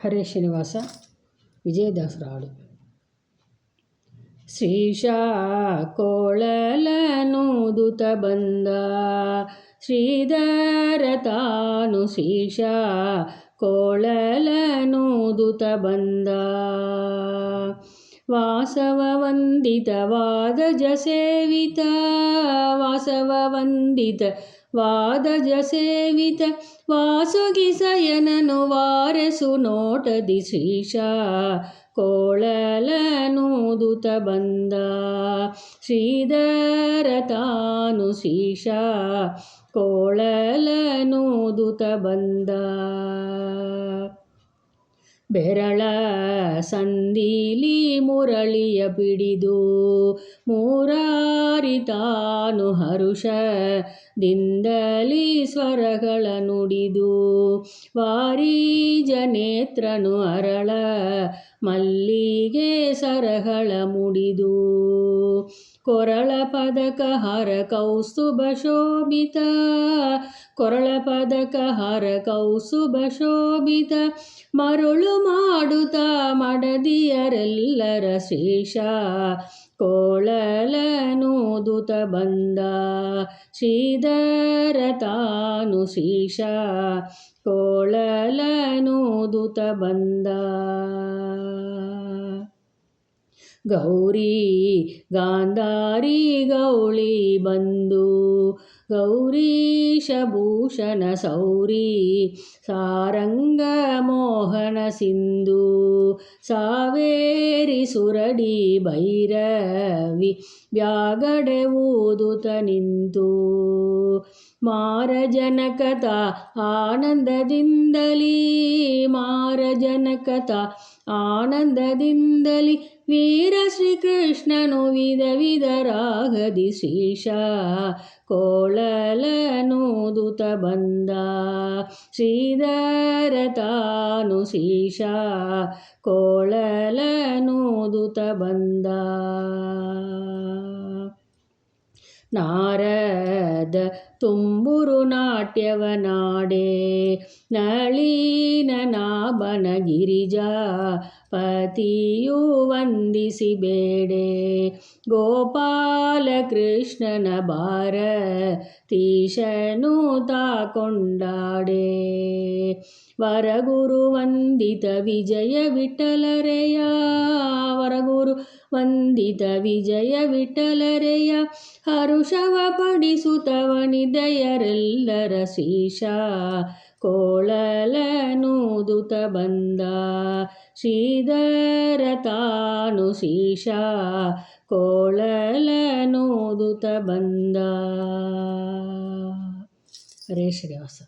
ಹರೇ ಶ್ರೀನಿವಾಸ. ವಿಜಯದಾಸರ ಹಾಡು. ಶ್ರೀಶಾ ಕೋಳಲನೂದುತ ಬಂದ ಶ್ರೀಧರ ತಾನು, ಶ್ರೀಶಾ ಕೋಳಲನೂದುತ ಬಂದ. ವಾಸವ ವಂದಿತವಾದ ಜಸೇವಿತ, ವಾಸವ ವಂದಿತ ವಾದಜ ಸೇವಿತ, ವಾಸುಗಿ ಸಯನನು ವಾರೆಸು ನೋಟದಿ ಶ್ರೀಶಾ ಕೋಳಲನೂದುತ ಬಂದ. ಶ್ರೀಧರ ತಾನು, ಶ್ರೀಶಾ ಕೋಳಲನೂದುತ ಬಂದ. ಬೆರಳ ಸಂದಿಲಿ ಮುರಳಿಯ ಪಿಡಿದು ಮೂರಾರಿ ತಾನು, ಹರುಷದಿಂದಲಿ ಸ್ವರಗಳ ನುಡಿದು ವಾರಿಜ ನೇತ್ರನು ಅರಳ ಮಲ್ಲಿಗೆ ಸರಗಳ ಮುಡಿದು. ಕೊರಳ ಪದಕ ಹರ ಕೌಸ್ತುಭ ಶೋಭಿತ, ಕೊರಳ ಪದಕ ಹರ ಕೌಸ್ತುಭ ಶೋಭಿತ, ಮರುಳು ಮಾಡುತ್ತ ಮಡದಿಯರೆಲ್ಲರ ಶ್ರೀಶಾ ಕೋಳಲನೂದುತ ಬಂದ. ಶ್ರೀಧರ ತಾನು, ಶ್ರೀಶಾ ಕೋಳಲನೂದುತ ಬಂದ. ಗೌರಿ ಗಾಂಧಾರಿ ಗೌಳಿ ಬಂದು, ಗೌರೀಶ ಭೂಷಣ ಸೌರಿ ಸಾರಂಗ ಮೋಹನ ಸಿಂಧು, ಸಾವೇರಿ ಸುರಡಿ ಭೈರವಿ ಬ್ಯಾಗಡೆ ಊದುತ ನಿಂತು. ಮಾರಜನಕತ ಆನಂದದಿಂದಲಿ, ಮಾರಜನಕತ ಆನಂದದಿಂದಲಿ, ವೀರ ಶ್ರೀಕೃಷ್ಣನು ವಿಧ ವಿಧ ರಾಗದಿ ಶ್ರೀಶಾ ಕೋಳಲನೂದುತ ಬಂದ. ಶ್ರೀಧರ ತಾನು, ಶ್ರೀಶಾ ಕೋಳಲನೂದುತ ಬಂದ. ನಾರದ ತುಂಬುರು ನಾಟ್ಯವ ನಾಡೆ, ನಳಿನ ನಾಭನ ಗಿರಿಜಾ ಪತಿಯು ವಂದಿಸಿ ಬೇಡೆ. ಗೋಪಾಲ ಕೃಷ್ಣನ ಭಾರತೀಶನು ತಾ ಕೊಂಡಾಡೆ. ವರಗುರು ವಂದಿತ ವಿಜಯ ವಿಠಲರೆಯ, ವರಗುರು ವಂದಿತ ವಿಜಯ ವಿಠಲರೆಯ, ಹರುಷವ ಪಡಿಸುತ್ತವನಿದೆಯರೆಲ್ಲರ ಶ್ರೀಶಾ ಕೋಳಲನೂದುತ ಬಂದ. ಶ್ರೀಧರ ತಾನು, ಶ್ರೀಶಾ ಕೋಳಲನೂದುತ ಬಂದ. ಹರೇ ಶ್ರೀನಿವಾಸ.